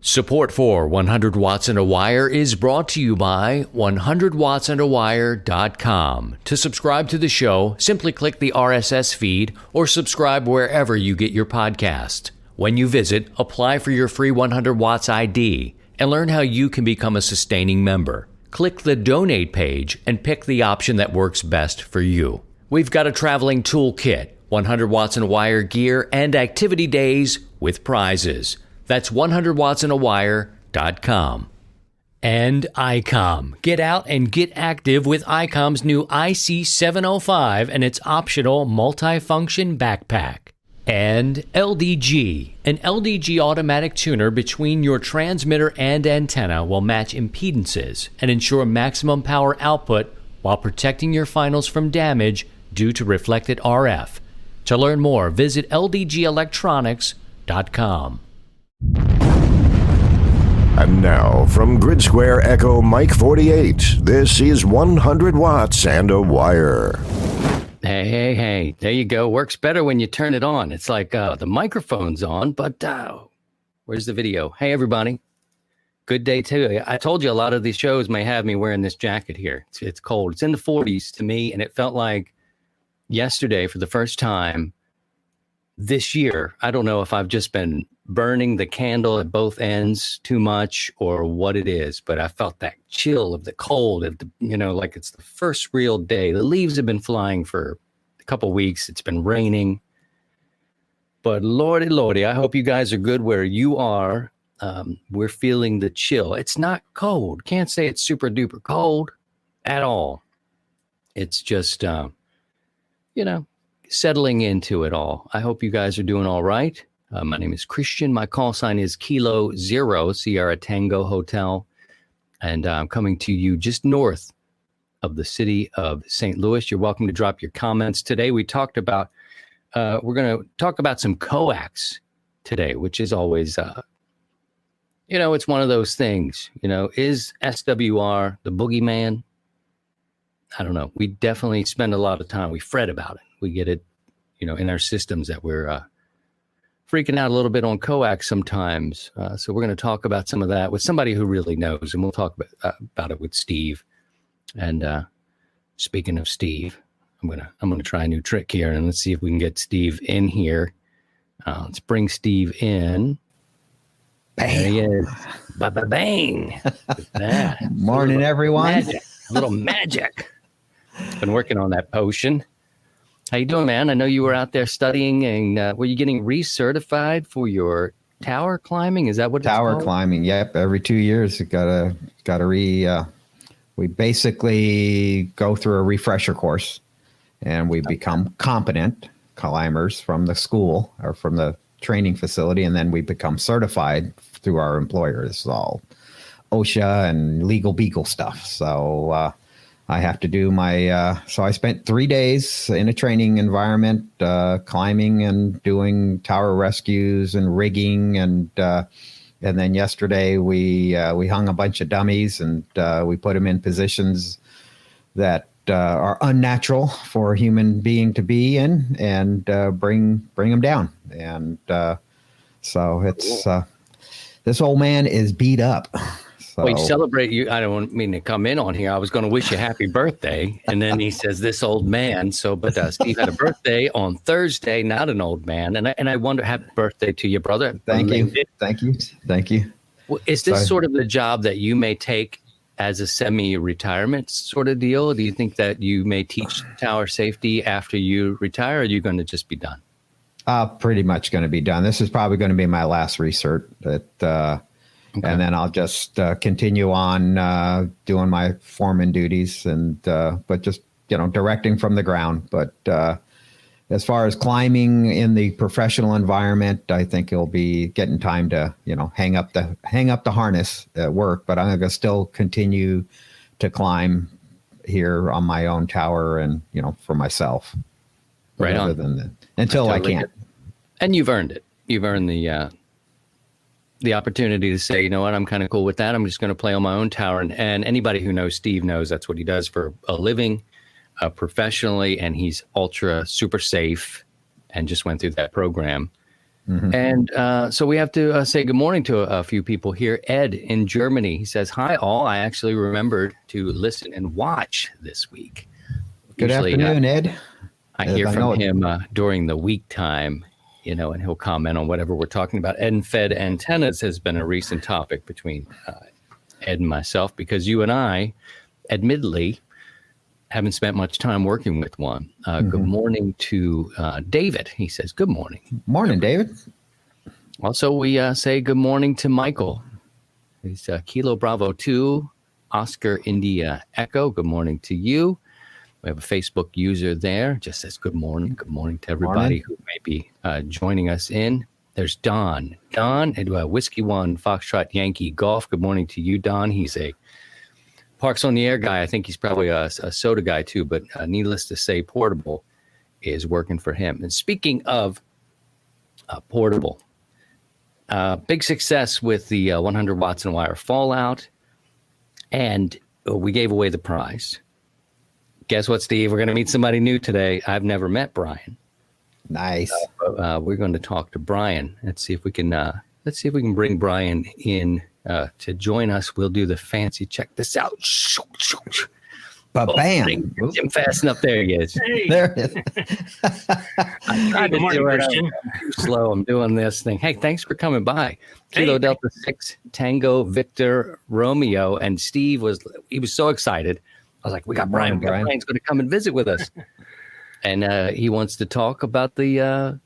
Support for 100 Watts and a Wire is brought to you by 100wattsandawire.com. To subscribe to the show, simply click the RSS feed or subscribe wherever you get your podcast. When you visit, apply for your free 100 Watts ID and learn how you can become a sustaining member. Click the donate page and pick the option that works best for you. We've got a traveling toolkit, 100 Watts and a Wire gear, and activity days with prizes. That's 100wattsandawire.com. And ICOM. Get out and get active with ICOM's new IC705 and its optional multifunction backpack. And LDG. An LDG automatic tuner between your transmitter and antenna will match impedances and ensure maximum power output while protecting your finals from damage due to reflected RF. To learn more, visit ldgelectronics.com. And now, from Grid Square Echo Mike 48, this is 100 Watts and a Wire. Hey, there you go. Works better when you turn it on. It's like the microphone's on, but where's the video? Hey, everybody. Good day, too. I told you a lot of these shows may have me wearing this jacket here. It's cold. It's in the 40s to me, and it felt like yesterday for the first time this year. I don't know if I've just been burning the candle at both ends too much or what it is, but I felt that chill of the cold, like it's the first real day. The leaves have been flying for a couple weeks. It's been raining, but lordy, I hope you guys are good where you are. We're feeling the chill. It's not cold. Can't say it's super duper cold at all. It's just, settling into it all. I hope you guys are doing all right. My name is Christian. My call sign is Kilo Zero, Sierra Tango Hotel. And I'm coming to you just north of the city of St. Louis. You're welcome to drop your comments. Today we talked about, we're going to talk about some Coax today, which is always, it's one of those things, is SWR the boogeyman? I don't know. We definitely spend a lot of time. We fret about it. We get it, in our systems that we're freaking out a little bit on Coax sometimes. So we're going to talk about some of that with somebody who really knows, and we'll talk about it with Steve. And speaking of Steve, I'm gonna try a new trick here, and let's see if we can get Steve in here. Let's bring Steve in. Bang. There he is. Bang. Morning, everyone. A little magic. Been working on that potion. How you doing, man? I know you were out there studying, and were you getting recertified for your tower climbing? Is that what it's called? Tower climbing? Yep. Every 2 years, it gotta we basically go through a refresher course, and we become competent climbers from the school or from the training facility, and then we become certified through our employer. This is all OSHA and legal beagle stuff. So I have to do so I spent 3 days in a training environment, climbing and doing tower rescues and rigging. And then yesterday we hung a bunch of dummies, and we put them in positions that are unnatural for a human being to be in, and bring them down. And so it's this old man is beat up. So, well, you celebrate you. I don't mean to come in on here. I was going to wish you happy birthday. And then he says, this old man. So, but Steve had a birthday on Thursday, not an old man. And I wonder, happy birthday to your brother. Thank you. Well, is this sort of the job that you may take as a semi-retirement sort of deal? Do you think that you may teach tower safety after you retire, or are you going to just be done? Pretty much going to be done. This is probably going to be my last recert. Okay. And then I'll just continue on doing my foreman duties, and but just directing from the ground. But as far as climbing in the professional environment, I think it'll be getting time to hang up the harness at work. But I'm going to still continue to climb here on my own tower, and for myself. Right on. Other than that, until I can't. And you've earned it. You've earned the opportunity to say, you know what, I'm kind of cool with that. I'm just going to play on my own tower. And anybody who knows Steve knows that's what he does for a living, professionally, and he's ultra super safe and just went through that program. And so we have to say good morning to a few people here. Ed in Germany, he says, hi, all. I actually remembered to listen and watch this week. Good afternoon, Ed. I hear from him during the week time, and he'll comment on whatever we're talking about. Ed and Fed antennas has been a recent topic between Ed and myself, because you and I, admittedly, haven't spent much time working with one. Good morning to David. He says, good morning. Morning, David. Also, we say good morning to Michael. He's Kilo Bravo 2, Oscar India Echo. Good morning to you. We have a Facebook user there. Just says good morning. Good morning to everybody who may be joining us in. There's Don. Don, Whiskey 1, Foxtrot Yankee Golf. Good morning to you, Don. He's a Parks on the Air guy. I think he's probably a soda guy too, but needless to say, Portable is working for him. And speaking of Portable, big success with the 100 watts and wire Fallout, and we gave away the prize. Guess what, Steve? We're going to meet somebody new today. I've never met Brian. Nice. We're going to talk to Brian. Let's see if we can bring Brian in to join us. We'll do the fancy check this out. Bam! Him fast enough. There he is. Hey. There it is. I tried to do it. I'm too slow. I'm doing this thing. Hey, thanks for coming by. Kilo Delta 6 Tango Victor Romeo, and Steve was so excited. I was like, we got Brian. Brian's going to come and visit with us. And he wants to talk about the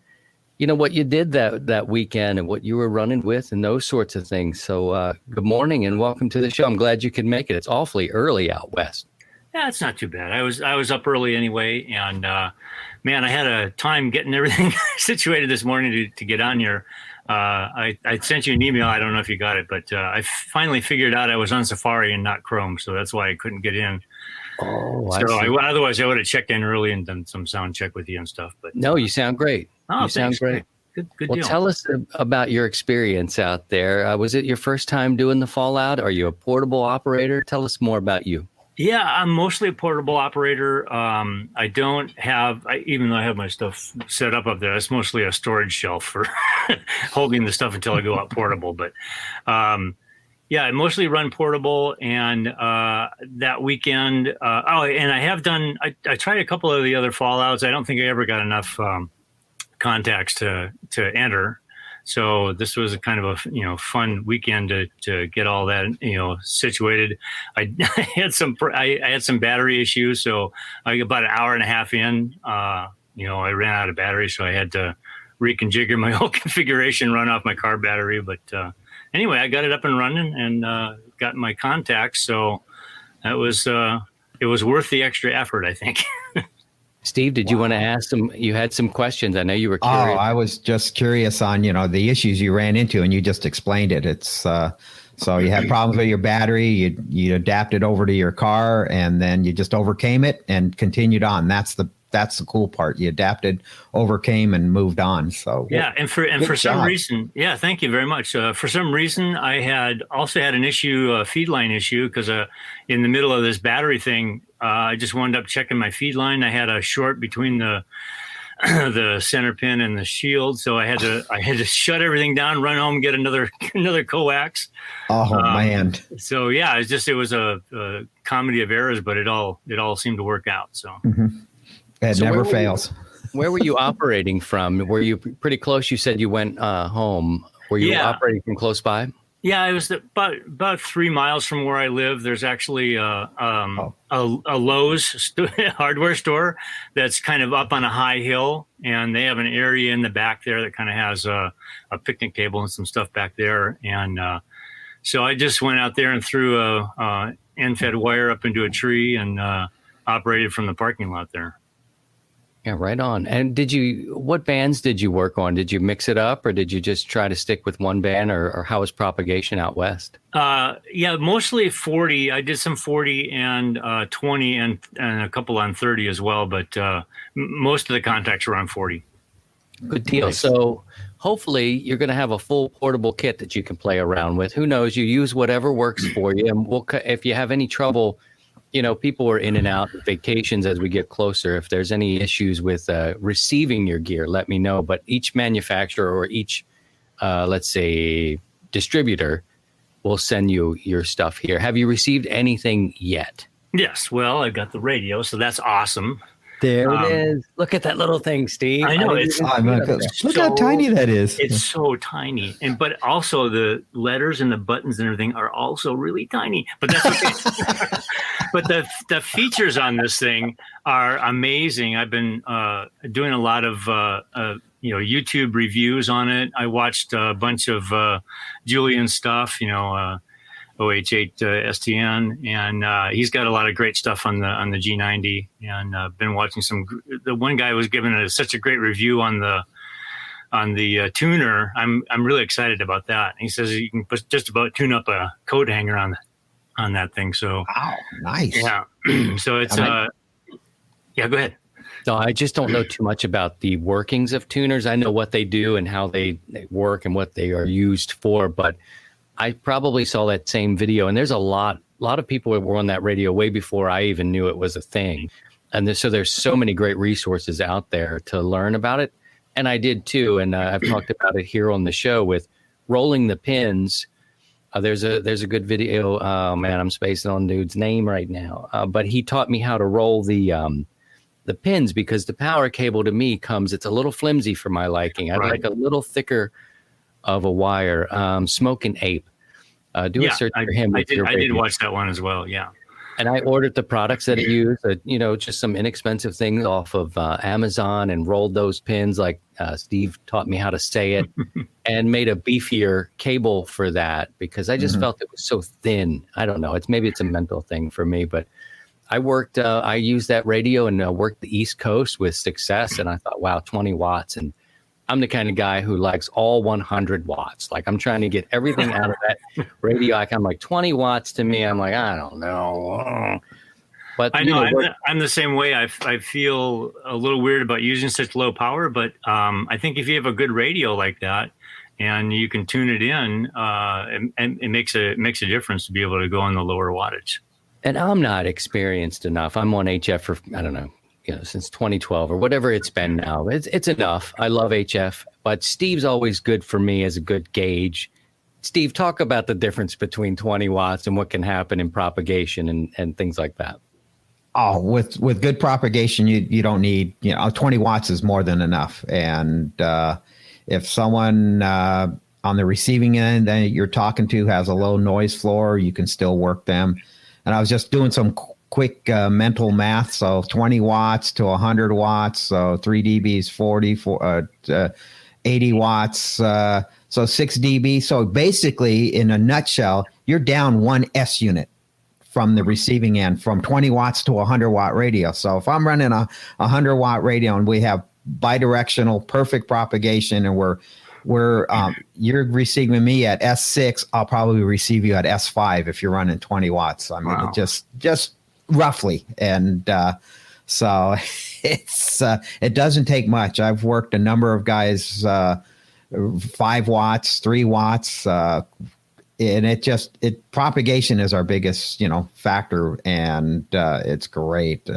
what you did that weekend and what you were running with and those sorts of things. So good morning and welcome to the show. I'm glad you could make it. It's awfully early out west. Yeah, it's not too bad. I was up early anyway, and man, I had a time getting everything situated this morning to get on here. I sent you an email. I don't know if you got it, but I finally figured out I was on Safari and not Chrome, so that's why I couldn't get in. Oh, otherwise I would have checked in early and done some sound check with you and stuff. But no, you sound great. Oh, you sound great. Good Well, deal. tell us about your experience out there. Was it your first time doing the Fallout? Are you a portable operator? Tell us more about you. Yeah, I'm mostly a portable operator. I don't have, even though I have my stuff set up there, it's mostly a storage shelf for holding the stuff until I go out portable. But yeah, I mostly run portable. And that weekend, and I have done, I tried a couple of the other Fallouts. I don't think I ever got enough contacts to enter. So this was a kind of a fun weekend to get all that situated. I had some battery issues, so about an hour and a half in, I ran out of battery, so I had to reconfigure my whole configuration, run off my car battery. But anyway, I got it up and running and got my contacts. So that was it was worth the extra effort, I think. Steve, did you want to ask some? You had some questions. I know you were curious. Oh, I was just curious on, the issues you ran into, and you just explained it. It's so you had problems with your battery, you adapted over to your car, and then you just overcame it and continued on. That's the cool part. You adapted, overcame, and moved on. So yeah, and for some reason, yeah, thank you very much. For some reason, I had an issue, a feed line issue, because in the middle of this battery thing, I just wound up checking my feed line. I had a short between the center pin and the shield, so I had to shut everything down, run home, get another Coax. Oh man! So yeah, it was a comedy of errors, but it all seemed to work out. So it never fails. Where were you operating from? Were you pretty close? You said you went home. Were you operating from close by? Yeah, it was about 3 miles from where I live. There's actually a Lowe's hardware store that's kind of up on a high hill, and they have an area in the back there that kind of has a picnic table and some stuff back there. And so I just went out there and threw a end-fed wire up into a tree and operated from the parking lot there. Yeah, right on. And what bands did you work on? Did you mix it up, or did you just try to stick with one band, or how was propagation out west? Yeah, mostly 40. I did some 40 and 20 and a couple on 30 as well, but most of the contacts were on 40. Good deal. Nice. So hopefully you're going to have a full portable kit that you can play around with. Who knows? You use whatever works for you. And if you have any trouble people are in and out of vacations as we get closer. If there's any issues with receiving your gear, let me know. But each manufacturer or each, let's say, distributor will send you your stuff here. Have you received anything yet? Yes. Well, I got the radio, so that's awesome. There it is. Look at that little thing, Steve. I know Look how tiny that is. It's so tiny, but also the letters and the buttons and everything are also really tiny. But that's okay. But the features on this thing are amazing. I've been doing a lot of YouTube reviews on it. I watched a bunch of Julian stuff. OH8 STN, and he's got a lot of great stuff on the G90. And been watching the one guy was giving such a great review on the tuner. I'm really excited about that. He says you can just about tune up a coat hanger on that thing. So wow, nice. Yeah. So it's yeah. Go ahead. So I just don't know too much about the workings of tuners. I know what they do and how they work and what they are used for, but I probably saw that same video, and there's a lot of people that were on that radio way before I even knew it was a thing. And so there's so many great resources out there to learn about it. And I did too. And I've talked about it here on the show with rolling the pins. There's a good video. Man, I'm spacing on dude's name right now. But he taught me how to roll the pins, because the power cable to me it's a little flimsy for my liking. I'd like a little thicker of a wire. Smoking Ape. Do a search for him. I did watch that one as well. Yeah. And I ordered the products that it used, just some inexpensive things off of Amazon, and rolled those pins like Steve taught me how to say it, and made a beefier cable for that, because I just felt it was so thin. I don't know. Maybe it's a mental thing for me, but I used that radio and worked the East Coast with success. And I thought, wow, 20 watts. And I'm the kind of guy who likes all 100 watts. Like, I'm trying to get everything out of that radio. I'm like, 20 watts to me, I'm like, I don't know. But I know, I'm the same way. I feel a little weird about using such low power, but I think if you have a good radio like that and you can tune it in, it makes a difference to be able to go on the lower wattage. And I'm not experienced enough. I'm on HF for, I don't know, since 2012 or whatever it's been now. It's enough. I love HF, but Steve's always good for me as a good gauge. Steve, talk about the difference between 20 watts and what can happen in propagation and things like that. Oh, with good propagation, you don't need, 20 watts is more than enough. And if someone on the receiving end that you're talking to has a low noise floor, you can still work them. And I was just doing some quick mental math. So 20 watts to 100 watts. So 3 dBs, 80 watts. So 6 dB. So basically, in a nutshell, you're down 1 S unit from the receiving end, from 20 watts to 100 watt radio. So if I'm running a 100 watt radio and we have bidirectional perfect propagation, and you're receiving me at S6, I'll probably receive you at S5 if you're running 20 watts. I mean, wow. just roughly. And so it doesn't take much. I've worked a number of guys, 5 watts, 3 watts, and propagation is our biggest, factor, and it's great.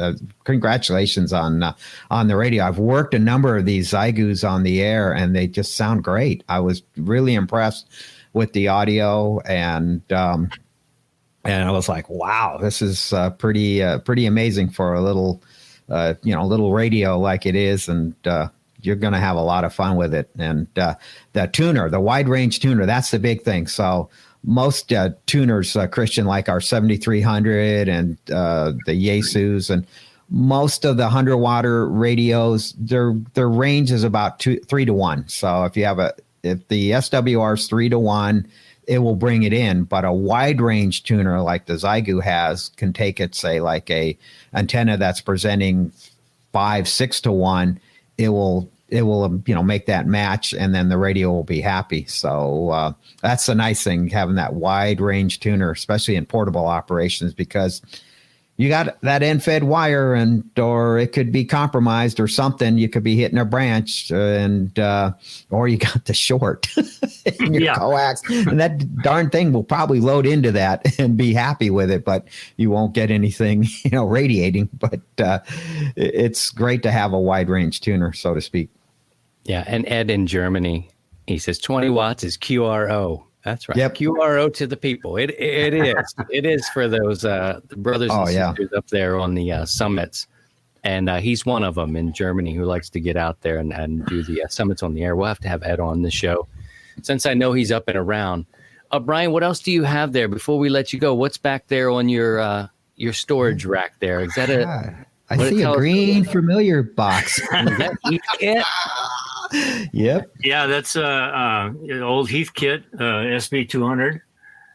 Congratulations on the radio. I've worked a number of these Zygus on the air, and they just sound great. I was really impressed with the audio, and I was like, wow, this is pretty amazing for a little radio like it is, and you're going to have a lot of fun with it. And the tuner, the wide range tuner, that's the big thing. So most tuners, Christian, like our 7300 and the Yaesus, and most of the 100 watt radios, their range is about 3 to 1. So if the SWR is 3 to 1, it will bring it in. But a wide range tuner like the Zygu has can take it, say, like a antenna that's presenting 5-6 to 1. It will make that match, and then the radio will be happy. So that's the nice thing, having that wide range tuner, especially in portable operations, because you got that end-fed wire, or it could be compromised or something. You could be hitting a branch, or you got the short in your coax, and that darn thing will probably load into that and be happy with it, but you won't get anything, radiating. But it's great to have a wide range tuner, so to speak. Yeah, and Ed in Germany, he says 20 watts is QRO. That's right. Yep. QRO to the people. It is. It is for those brothers and sisters up there on the summits. And he's one of them in Germany who likes to get out there and do the summits on the air. We'll have to have Ed on the show since I know he's up and around. Brian, what else do you have there before we let you go? What's back there on your storage rack there? Is that I see a green familiar box. Is that Heath Yep. Yeah, that's old Heath kit, SB200.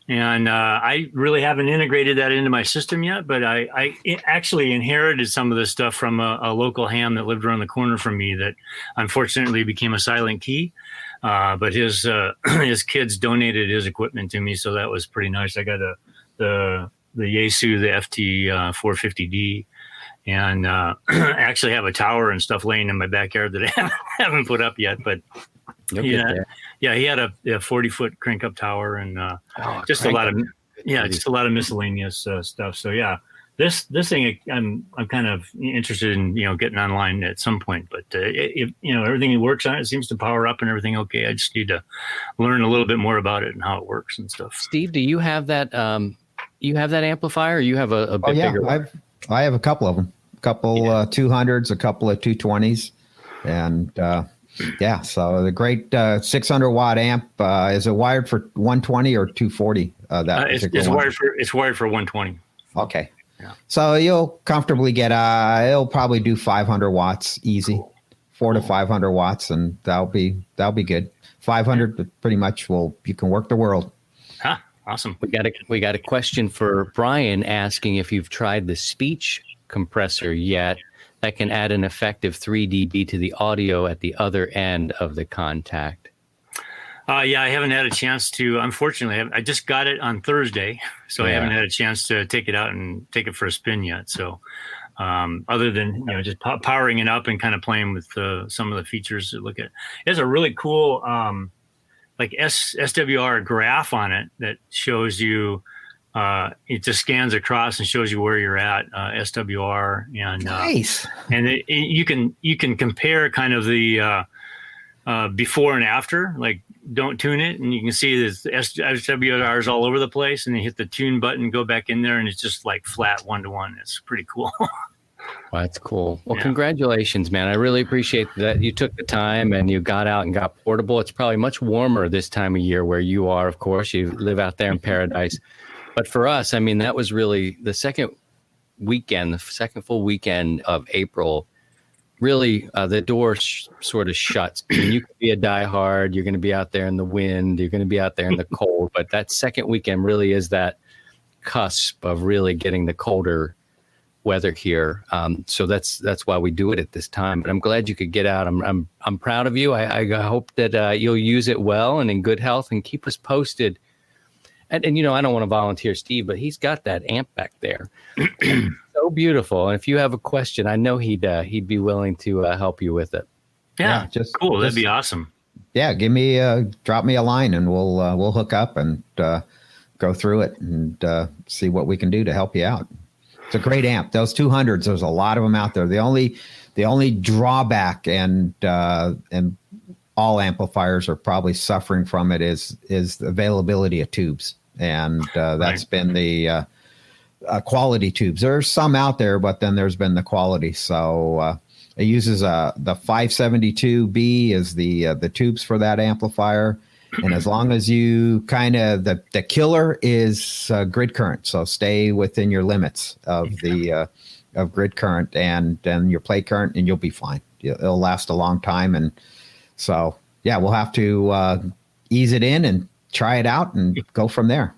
And I really haven't integrated that into my system yet, but I actually inherited some of this stuff from a local ham that lived around the corner from me that unfortunately became a silent key. But his kids donated his equipment to me, so that was pretty nice. I got the Yaesu, the FT 450D, and actually have a tower and stuff laying in my backyard that I haven't put up yet. But he had a 40-foot crank up tower and just a lot of miscellaneous stuff. So yeah, this thing I'm kind of interested in getting online at some point. But if everything works on it, seems to power up and everything okay. I just need to learn a little bit more about it and how it works and stuff. Steve, do you have that? You have that amplifier? Or you have a bit bigger one? I have a couple of them. A couple 200s, a couple of 220s, and so the great 600 watt amp. Is it wired for 120 or 240? It's wired for 120. Okay, so you'll comfortably get. It'll probably do 500 watts easy, 400 to 500 watts, and that'll be good. 500 pretty much you can work the world. Awesome. We got a question for Brian asking if you've tried the speech compressor yet that can add an effective 3 dB to the audio at the other end of the contact. I haven't had a chance to. Unfortunately, I just got it on Thursday, so I haven't had a chance to take it out and take it for a spin yet. So other than just powering it up and kind of playing with some of the features to look at, it has a really cool like SWR graph on it that shows you. It just scans across and shows you where you're at, SWR, and nice. And you can compare kind of the before and after. Like, don't tune it, and you can see this SWRs all over the place. And you hit the tune button, go back in there, and it's just like flat 1-to-1. It's pretty cool. Well, that's cool. Well, congratulations, man. I really appreciate that you took the time and you got out and got portable. It's probably much warmer this time of year where you are, of course. You live out there in paradise. But for us, I mean, that was really the second full weekend of April. Really, the door sort of shuts. I mean, you could be a diehard. You're going to be out there in the wind. You're going to be out there in the cold. But that second weekend really is that cusp of really getting the colder weather here. So that's why we do it at this time. But I'm glad you could get out. I'm proud of you. I hope that you'll use it well and in good health, and keep us posted. And I don't want to volunteer Steve, but he's got that amp back there. So beautiful. And if you have a question, I know he'd be willing to help you with it. Yeah, just cool. That'd be awesome. Yeah, drop me a line and we'll hook up and go through it and see what we can do to help you out. It's a great amp. Those 200s, there's a lot of them out there. The only drawback, and all amplifiers are probably suffering from it, is the availability of tubes. And that's been the quality tubes. There's some out there, but then there's been the quality. So it uses the 572B is the tubes for that amplifier. And as long as you the killer is grid current. So stay within your limits of of grid current and then your plate current, and you'll be fine. It'll last a long time. And so, we'll have to ease it in and try it out and go from there.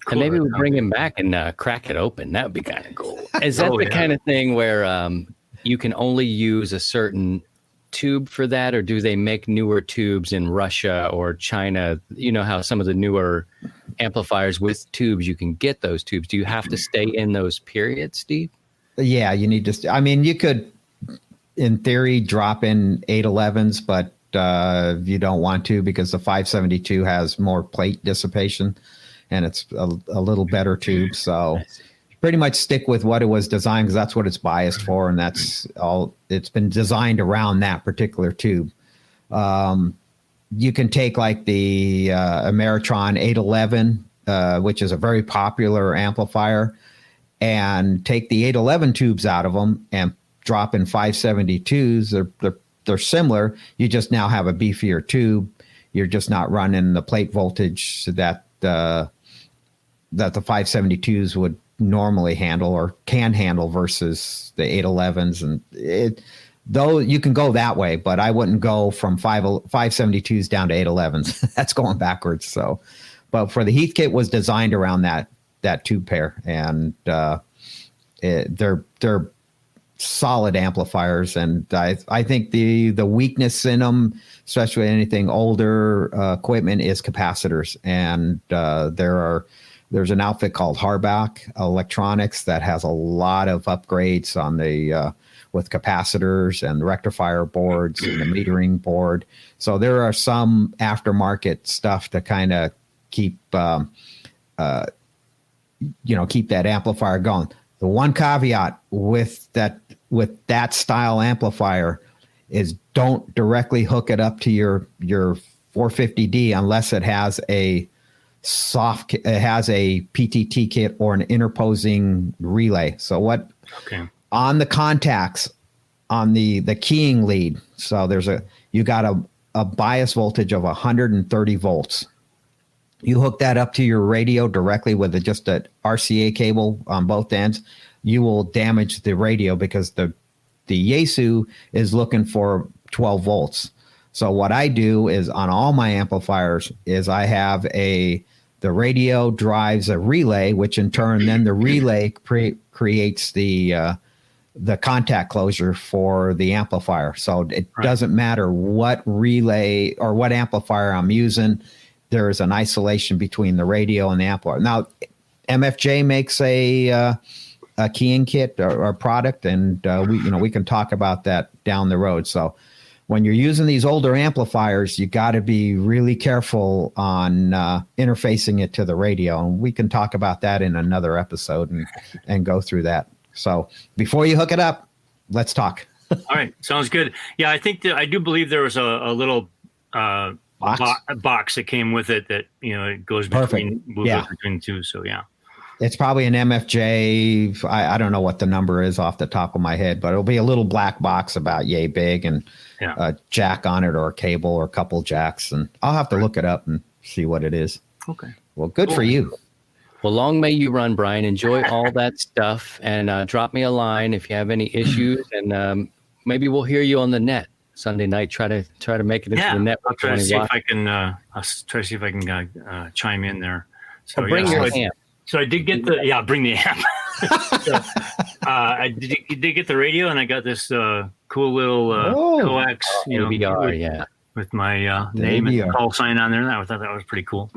Cool. And maybe we bring him back and crack it open. That would be kind of cool. Is that kind of thing where you can only use a certain tube for that, or do they make newer tubes in Russia or China? You know how some of the newer amplifiers with tubes, you can get those tubes. Do you have to stay in those periods, Steve? Yeah, you need to. I mean, you could, in theory, drop in 811s, but you don't want to because the 572 has more plate dissipation, and it's a little better tube. So pretty much stick with what it was designed because that's what it's biased for, and that's all. It's been designed around that particular tube. You can take like the Ameritron 811, which is a very popular amplifier, and take the 811 tubes out of them and drop in 572s. They're similar. You just now have a beefier tube. You're just not running the plate voltage that the 572s would normally handle or can handle versus the 811s. And though you can go that way, but I wouldn't go from 572s down to 811s. That's going backwards. So, but for the Heathkit was designed around that tube pair, and they're solid amplifiers. And I think the weakness in them, especially anything older equipment, is capacitors. And there's an outfit called Harbach Electronics that has a lot of upgrades on the with capacitors and rectifier boards and the metering board. So there are some aftermarket stuff to kind of keep keep that amplifier going. The one caveat with that style amplifier is don't directly hook it up to your 450D unless it has a PTT kit or an interposing relay. So on the contacts on the keying lead, so you got a bias voltage of 130 volts. You hook that up to your radio directly with just an RCA cable on both ends, you will damage the radio because the Yaesu is looking for 12 volts. So what I do is on all my amplifiers is I have the radio drives a relay, which in turn then the relay creates the contact closure for the amplifier. So it doesn't matter what relay or what amplifier I'm using. There is an isolation between the radio and the amplifier. Now, MFJ makes a keying kit or product, and we can talk about that down the road. So when you're using these older amplifiers, you got to be really careful on interfacing it to the radio, and we can talk about that in another episode and go through that. So before you hook it up, let's talk. All right, sounds good. Yeah, I think I do believe there was a little box that came with it that it goes between the two. So yeah, it's probably an MFJ. I don't know what the number is off the top of my head, but it'll be a little black box about yay big and a jack on it or a cable or a couple jacks, and I'll have to look it up and see what it is. Okay. Well, good for you. Well, long may you run, Brian. Enjoy all that stuff, and drop me a line if you have any issues, and maybe we'll hear you on the net Sunday night. Try to make it into the network. I'll try to see if I can. I'll try to see if I can chime in there. So bring your amp. So I did get bring the amp. I did get the radio, and I got this cool little Coax, AVR, with my name and call sign on there. I thought that was pretty cool.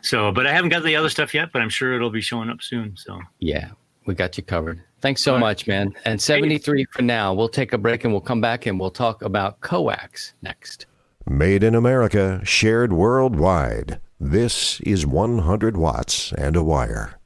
So, but I haven't got the other stuff yet, but I'm sure it'll be showing up soon. So yeah, we got you covered. Thanks so much, man. And 73 for now. We'll take a break and we'll come back and we'll talk about Coax next. Made in America, shared worldwide. This is 100 watts and a wire.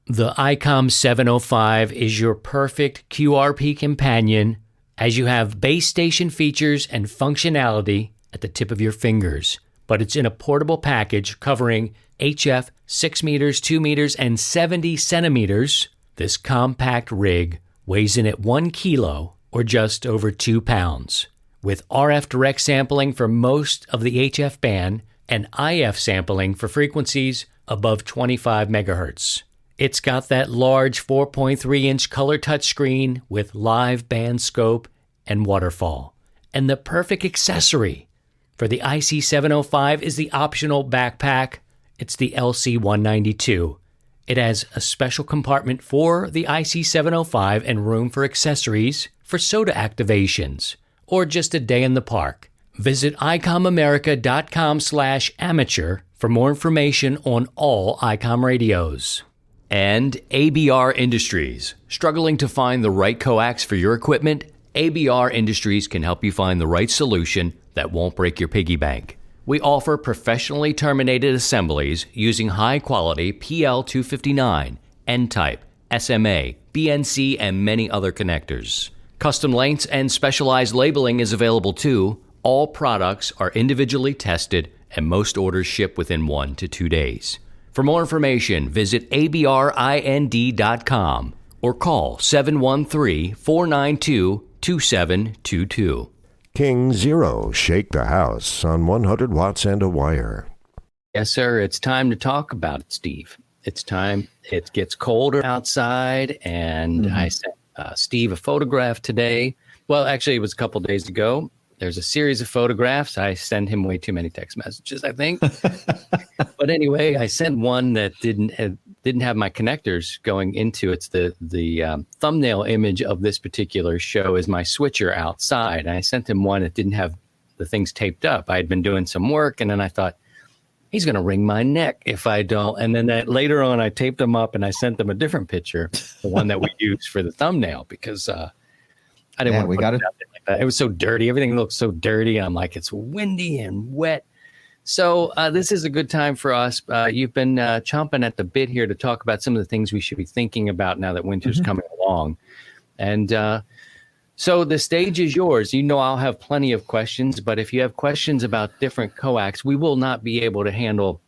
The ICOM 705 is your perfect QRP companion as you have base station features and functionality at the tip of your fingers. But it's in a portable package covering HF 6 meters, 2 meters, and 70 centimeters. This compact rig weighs in at 1 kilo or just over 2 pounds. With RF direct sampling for most of the HF band and IF sampling for frequencies above 25 megahertz. It's got that large 4.3-inch color touchscreen with live band scope and waterfall. And the perfect accessory for the IC705 is the optional backpack. It's the LC192. It has a special compartment for the IC705 and room for accessories for soda activations or just a day in the park. Visit icomamerica.com/amateur for more information on all ICOM radios. And ABR Industries. Struggling to find the right coax for your equipment? ABR Industries can help you find the right solution that won't break your piggy bank. We offer professionally terminated assemblies using high-quality PL259, N-type, SMA, BNC, and many other connectors. Custom lengths and specialized labeling is available too. All products are individually tested, and most orders ship within 1 to 2 days. For more information, visit abrind.com or call 713-492-2722. King Zero, shake the house on 100 watts and a wire. Yes, sir. It's time to talk about it, Steve. It's time. It gets colder outside, and I sent Steve a photograph today. Well, actually, it was a couple days ago. There's a series of photographs. I send him way too many text messages, I think. But anyway, I sent one that didn't have my connectors going into it. It's the thumbnail image of this particular show is my switcher outside. And I sent him one that didn't have the things taped up. I had been doing some work, and then I thought, he's going to wring my neck if I don't. And then later on, I taped them up, and I sent them a different picture, the one that we used for the thumbnail, because I didn't want to put it out there like that. It was so dirty. Everything looked so dirty. And I'm like, it's windy and wet. So this is a good time for us. You've been chomping at the bit here to talk about some of the things we should be thinking about now that winter's coming along. And so the stage is yours. You know, I'll have plenty of questions, but if you have questions about different coax, we will not be able to handle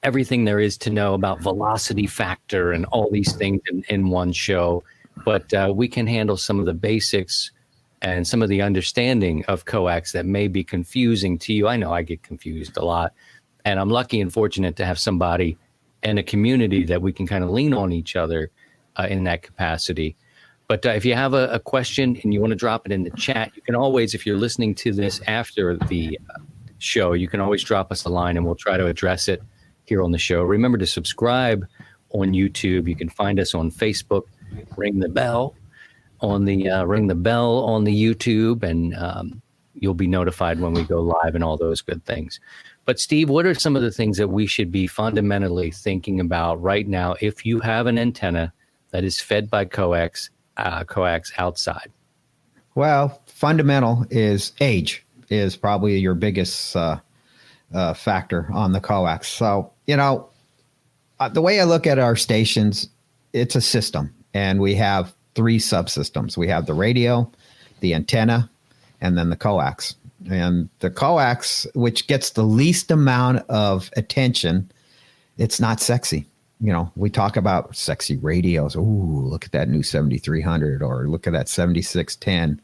everything there is to know about velocity factor and all these things in one show. But we can handle some of the basics and some of the understanding of coax that may be confusing to you. I know I get confused a lot, and I'm lucky and fortunate to have somebody in a community that we can kind of lean on each other in that capacity. But if you have a question and you want to drop it in the chat, you can always, if you're listening to this after the show, you can always drop us a line and we'll try to address it here on the show. Remember to subscribe on YouTube. You can find us on Facebook. Ring the bell on the YouTube, and you'll be notified when we go live and all those good things. But Steve, what are some of the things that we should be fundamentally thinking about right now if you have an antenna that is fed by coax outside? Well, fundamental is age is probably your biggest factor on the coax. So, the way I look at our stations, it's a system. And we have 3 subsystems. We have the radio, the antenna, and then the coax. And the coax, which gets the least amount of attention, it's not sexy. We talk about sexy radios. Ooh, look at that new 7300, or look at that 7610.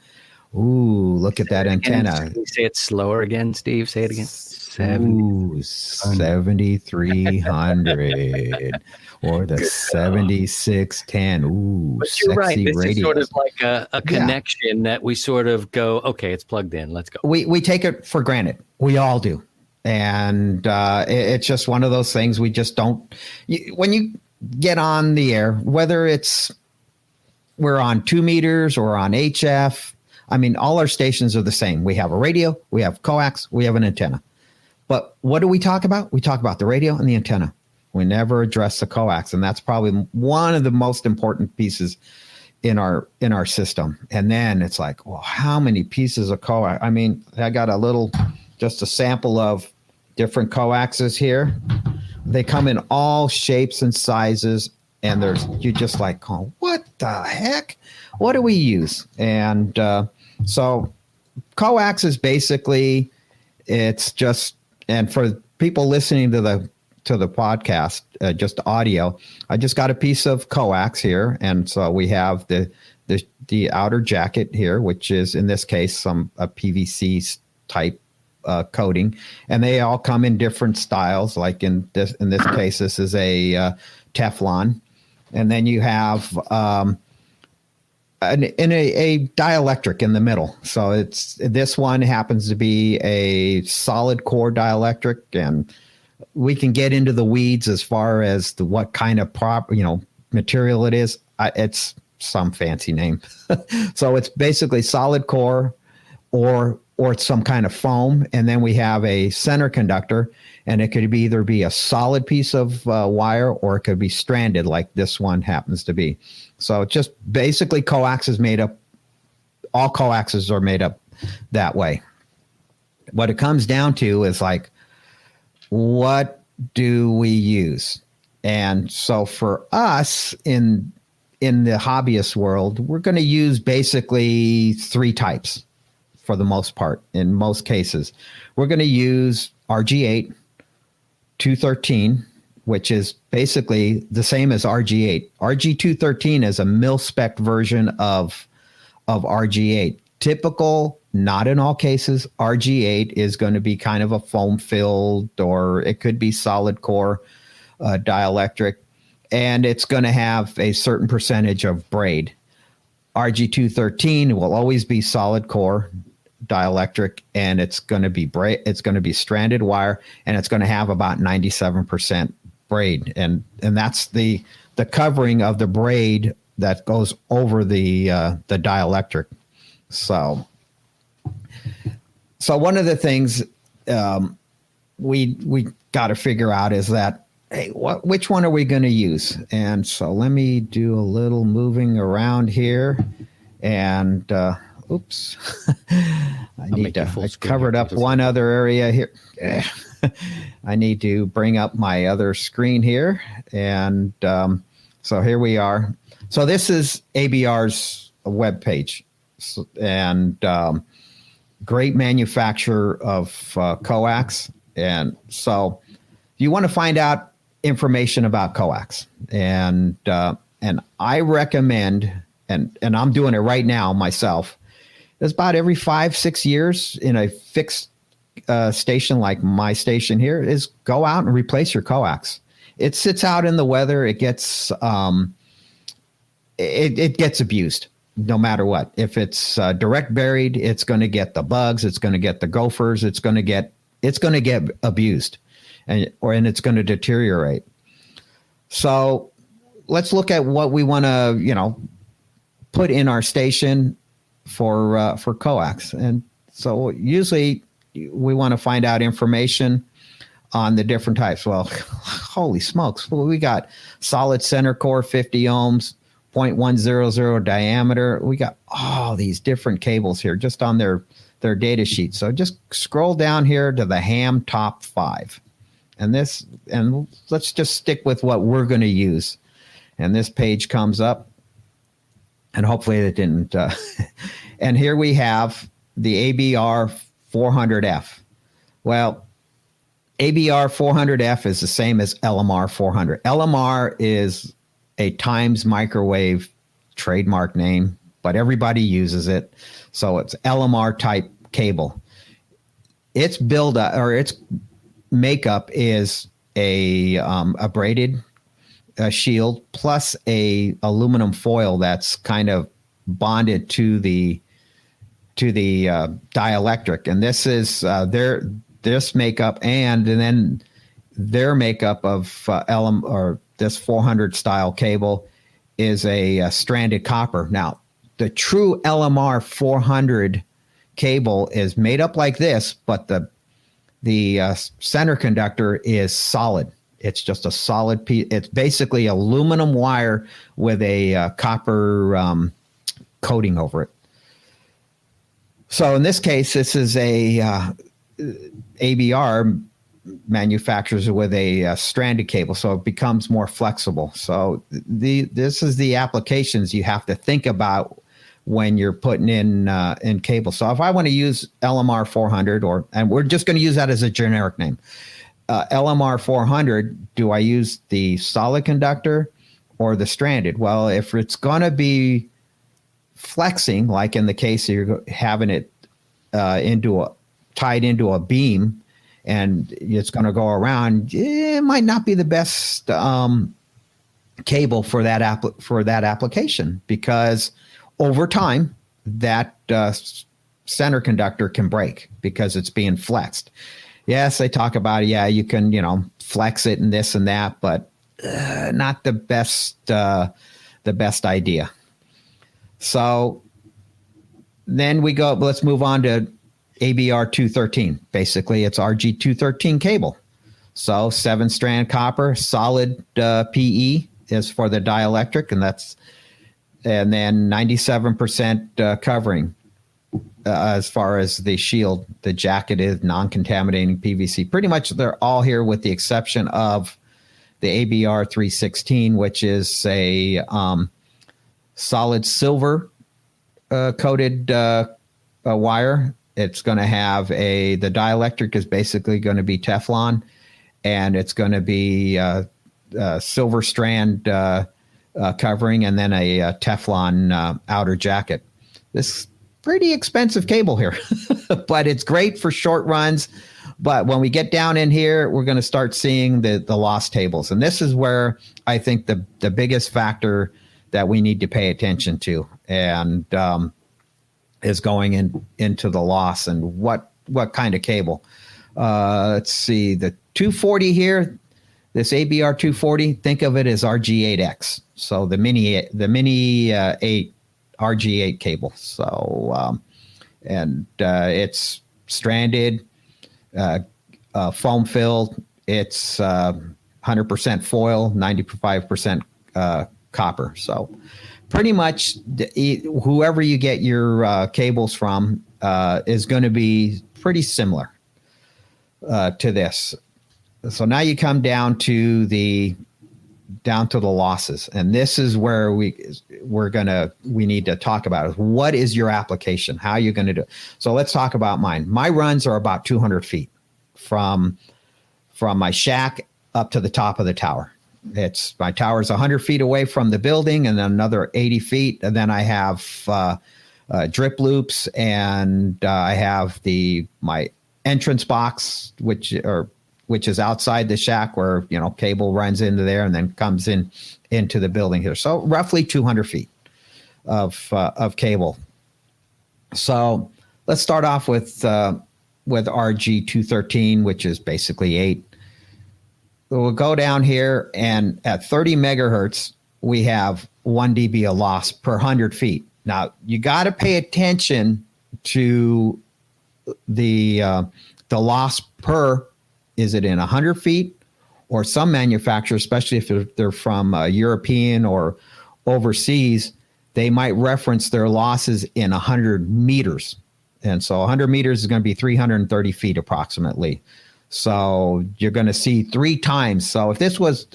Ooh, look at that antenna. Can you say it slower again, Steve? Say it again. 7300 or the 7610. Ooh, but you're right. This radio. Is sort of like a connection that we sort of go, okay, it's plugged in. Let's go. We take it for granted. We all do. And it's just one of those things we just don't. When you get on the air, whether we're on 2 meters or on HF, I mean, all our stations are the same. We have a radio, we have coax, we have an antenna. But what do we talk about? We talk about the radio and the antenna. We never address the coax, and that's probably one of the most important pieces in our system. And then it's like, well, how many pieces of coax? I mean, I got just a sample of different coaxes here. They come in all shapes and sizes, and you're just like, oh, what the heck? What do we use? And so coax is basically, it's just, and for people listening to the podcast, just audio, I just got a piece of coax here. And so we have the outer jacket here, which is in this case, a PVC type coating, and they all come in different styles. Like in this case, this is a Teflon. And then you have a dielectric in the middle. So this one happens to be a solid core dielectric, and we can get into the weeds as far as what kind of material it is. It's some fancy name. So it's basically solid core or it's some kind of foam. And then we have a center conductor, and it could either be a solid piece of wire, or it could be stranded like this one happens to be. So just basically coax is made up. All coaxes are made up that way. What it comes down to is like, what do we use? And so for us in the hobbyist world, we're going to use basically 3 types for the most part. In most cases, we're going to use RG8 213, which is basically the same as RG8. RG213 is a mil-spec version of RG8. Typical, not in all cases, RG8 is going to be kind of a foam filled, or it could be solid core dielectric, and it's going to have a certain percentage of braid. RG213 will always be solid core dielectric, and it's going to be it's going to be stranded wire, and it's going to have about 97% braid, and that's the covering of the braid that goes over the dielectric. So one of the things we got to figure out is that, hey, which one are we going to use? And so let me do a little moving around here, and oops, I covered up one other area here. I need to bring up my other screen here, and so here we are. So this is ABR's webpage, and great manufacturer of coax. And so you want to find out information about coax, and I recommend, and I'm doing it right now myself, it's about every 5-6 years in a fixed station like my station here, is go out and replace your coax. It sits out in the weather. It gets it gets abused no matter what. If it's direct buried, it's going to get the bugs. It's going to get the gophers. It's going to get abused, and it's going to deteriorate. So let's look at what we want to put in our station for coax. And so usually we want to find out information on the different types. Well, holy smokes. Well, we got solid center core, 50 ohms, 0.100 diameter. We got all these different cables here just on their data sheet. So just scroll down here to the ham top 5. And let's just stick with what we're going to use. And this page comes up, and hopefully it didn't. And here we have the ABR 400F. Well, ABR 400F is the same as LMR 400. LMR is a Times Microwave trademark name, but everybody uses it. So it's LMR type cable. Its its makeup is a braided shield plus a aluminum foil that's kind of bonded to the dielectric, and this is this makeup, and then their makeup of or this 400 style cable is a stranded copper. Now, the true LMR 400 cable is made up like this, but the center conductor is solid. It's just a solid piece. It's basically aluminum wire with a copper coating over it. So in this case, this is a ABR manufactures with a stranded cable, so it becomes more flexible. So this is the applications you have to think about when you're putting in cable. So if I want to use LMR 400, and we're just going to use that as a generic name, LMR 400, do I use the solid conductor or the stranded? Well, if it's going to be flexing, like in the case you're having it tied into a beam, and it's going to go around, it might not be the best cable for that application, because over time that center conductor can break because it's being flexed. Yes, they talk about it. Yeah, you can flex it and this and that, but not the best idea. So then let's move on to ABR 213. Basically, it's RG 213 cable. So 7-strand copper, solid PE is for the dielectric, and then 97% covering as far as the shield, the jacketed, non-contaminating PVC. Pretty much they're all here with the exception of the ABR 316, which is a solid silver coated wire. It's going to have the dielectric is basically going to be Teflon, and it's going to be silver strand covering, and then a Teflon outer jacket. This pretty expensive cable here, but it's great for short runs. But when we get down in here, we're going to start seeing the loss tables. And this is where I think the biggest factor that we need to pay attention to, and is going into the loss and what kind of cable. Let's see, the 240 here, this ABR 240, think of it as RG8X. So the mini 8 RG8 cable. So, it's stranded, foam filled. It's 100% foil, 95% copper. So pretty much whoever you get your cables from is going to be pretty similar to this. So now you come down to the losses, and this is where we need to talk about is what is your application, how you're going to do it. So let's talk about mine. My runs are about 200 feet from my shack up to the top of the tower. My tower is 100 feet away from the building, and then another 80 feet, and then I have drip loops, and I have my entrance box, which is outside the shack, where cable runs into there and then comes into the building here. So roughly 200 feet of cable. So let's start off with RG 213, which is basically 8. We'll go down here, and at 30 megahertz, we have 1 dB of loss per 100 feet. Now you got to pay attention to the loss per. Is it in 100 feet? Or some manufacturers, especially if they're from European or overseas, they might reference their losses in 100 meters. And so 100 meters is going to be 330 feet approximately. So you're going to see 3 times. So if this was,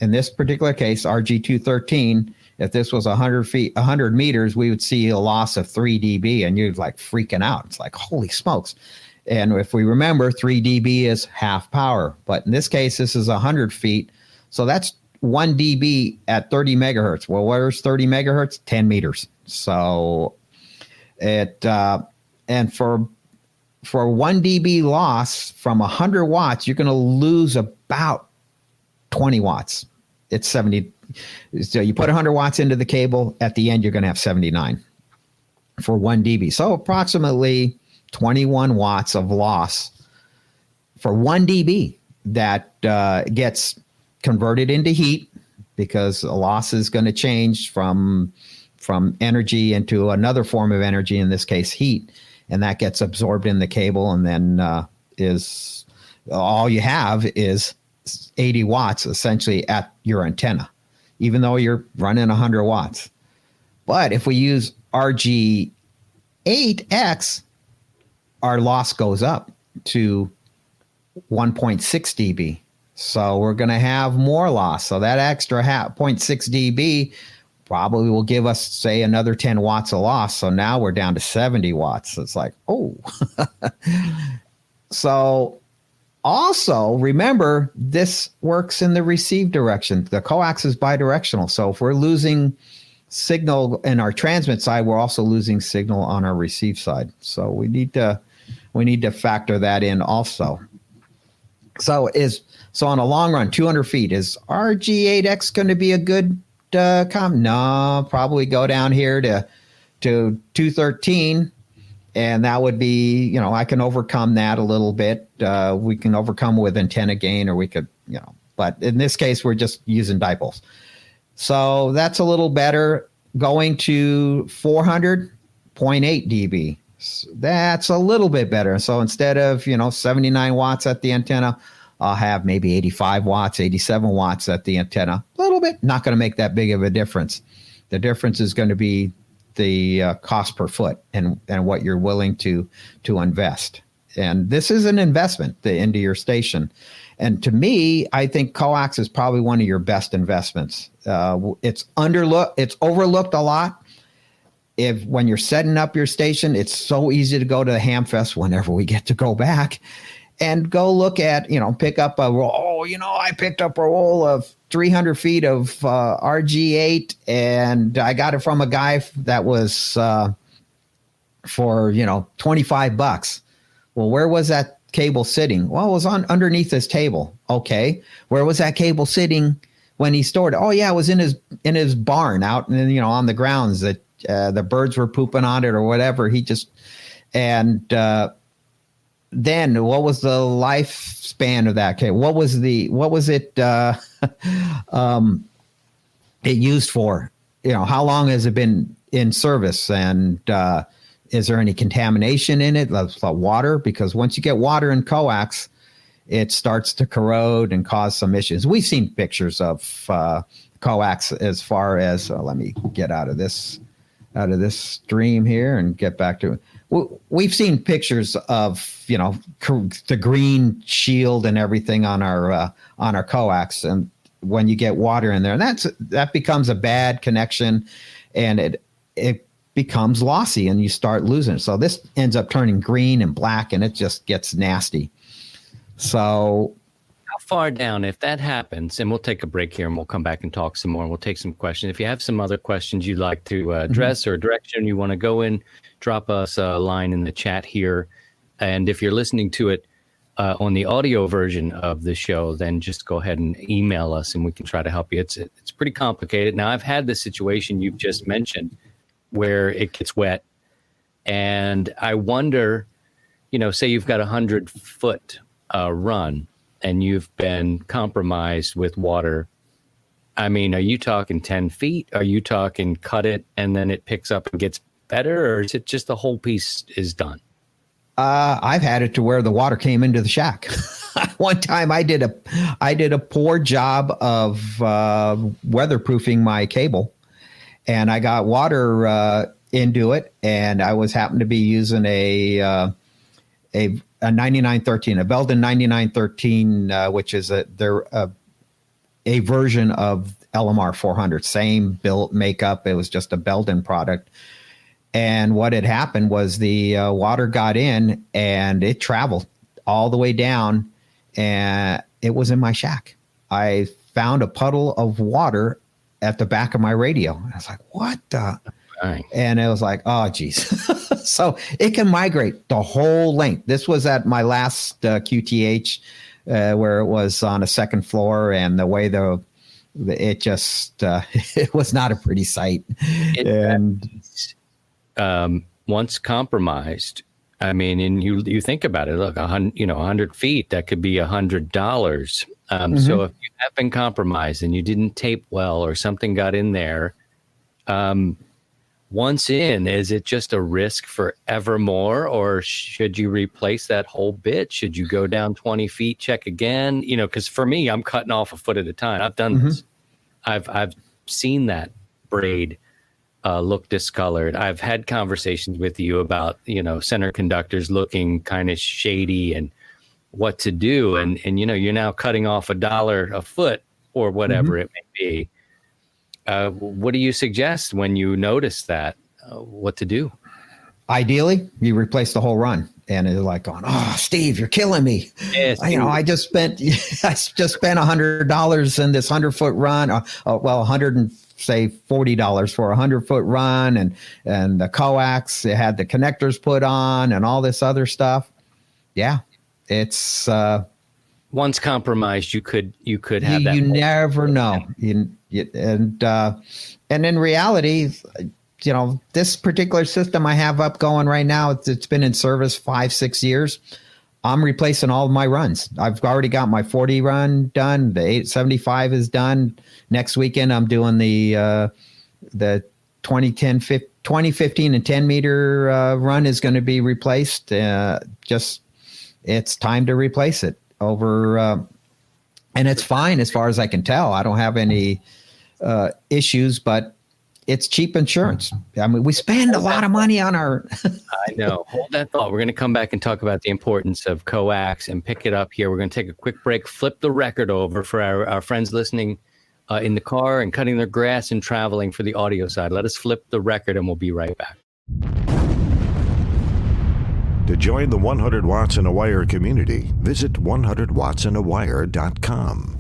in this particular case, RG213, if this was 100 meters, we would see a loss of 3 dB, and you're like freaking out. It's like, holy smokes. And if we remember, 3 dB is half power. But in this case, this is 100 feet. So that's 1 dB at 30 megahertz. Well, where's 30 megahertz? 10 meters. So and for 1 dB loss from 100 watts, you're going to lose about 20 watts. It's 70. So you put 100 watts into the cable. At the end, you're going to have 79 for 1 dB. So approximately 21 watts of loss for 1 dB that gets converted into heat, because a loss is going to change from energy into another form of energy, in this case heat, and that gets absorbed in the cable, and then is all you have is 80 watts essentially at your antenna, even though you're running 100 watts. But if we use RG8X, our loss goes up to 1.6 dB. So we're going to have more loss. So that extra 0.6 dB probably will give us, say, another 10 watts of loss. So now we're down to 70 watts. It's like, oh. So also remember, this works in the receive direction. The coax is bidirectional. So if we're losing signal in our transmit side, we're also losing signal on our receive side. So we need to factor that in also. So on a long run, 200 feet, is RG8X going to be a good No, probably go down here to 213, and that would be, I can overcome that a little bit. We can overcome with antenna gain, or we could, but in this case, we're just using dipoles. So that's a little better. Going to 400, 0.8 dB. That's a little bit better. So instead of 79 watts at the antenna, I'll have maybe 85 watts, 87 watts at the antenna. A little bit, not going to make that big of a difference. The difference is going to be the cost per foot and what you're willing to invest. And this is an investment into your station. And to me, I think Coax is probably one of your best investments. It's overlooked a lot. When you're setting up your station, it's so easy to go to the Hamfest whenever we get to go back and go look at, pick up a roll. Oh, I picked up a roll of 300 feet of RG8, and I got it from a guy that was for, $25. Well, where was that cable sitting? Well, it was underneath his table. Okay. Where was that cable sitting when he stored it? Oh, yeah, it was in his barn out, on the grounds that the birds were pooping on it or whatever. Then what was the lifespan of that cable? What was it it used for? How long has it been in service? And is there any contamination in it? Like water? Because once you get water in coax, it starts to corrode and cause some issues. We've seen pictures of coax as far as let me get out of this stream here and get back to it. We've seen pictures of the green shield and everything on our coax, and when you get water in there, and that becomes a bad connection, and it becomes lossy, and you start losing it. So this ends up turning green and black, and it just gets nasty. So how far down, if that happens, and we'll take a break here and we'll come back and talk some more, and we'll take some questions. If you have some other questions you'd like to address or direction you want to go in, drop us a line in the chat here. And if you're listening to it on the audio version of the show, then just go ahead and email us and we can try to help you. It's pretty complicated. Now, I've had the situation you've just mentioned where it gets wet. And I wonder, say you've got 100-foot run and you've been compromised with water. I mean, are you talking 10 feet? Are you talking cut it and then it picks up and gets better? Or is it just the whole piece is done? I've had it to where the water came into the shack. One time I did a poor job of weatherproofing my cable, and I got water into it, and I happened to be using a 9913, a Belden 9913, which is a version of LMR 400, same built makeup. It was just a Belden product. And what had happened was the water got in and it traveled all the way down, and it was in my shack. I found a puddle of water at the back of my radio. I was like, what the? Right. And it was like, oh, geez. So it can migrate the whole length. This was at my last QTH where it was on a second floor, and the way it just it was not a pretty sight. Once compromised, I mean, and you think about it, look, 100 feet, that could be $100. So if you have been compromised and you didn't tape well or something got in there, once in, is it just a risk forevermore, or should you replace that whole bit? Should you go down 20 feet, check again? Because for me, I'm cutting off a foot at a time. I've done this. I've seen that braid look discolored. I've had conversations with you about, center conductors looking kind of shady and what to do. And you're now cutting off $1 a foot or whatever it may be. What do you suggest when you notice that? What to do? Ideally, you replace the whole run. And it's like going, oh, Steve, you're killing me. Yes, I just spent $100 in this 100-foot run. $40 for a 100-foot run, and the coax, it had the connectors put on and all this other stuff. Yeah, it's once compromised, you could have that. You never know. And in reality, this particular system I have up going right now, it's been in service 5-6 years. I'm replacing all of my runs. I've already got my 40 run done. The 875 is done. Next weekend, I'm doing the 2015 and 10 meter run is going to be replaced. It's time to replace it over. And it's fine as far as I can tell. I don't have any issues, but it's cheap insurance. I mean, we spend a lot of money on our. I know. Hold that thought. We're going to come back and talk about the importance of Coax and pick it up here. We're going to take a quick break, flip the record over for our friends listening in the car and cutting their grass and traveling for the audio side. Let us flip the record and we'll be right back. To join the 100 Watts in a Wire community, visit 100wattsinawire.com.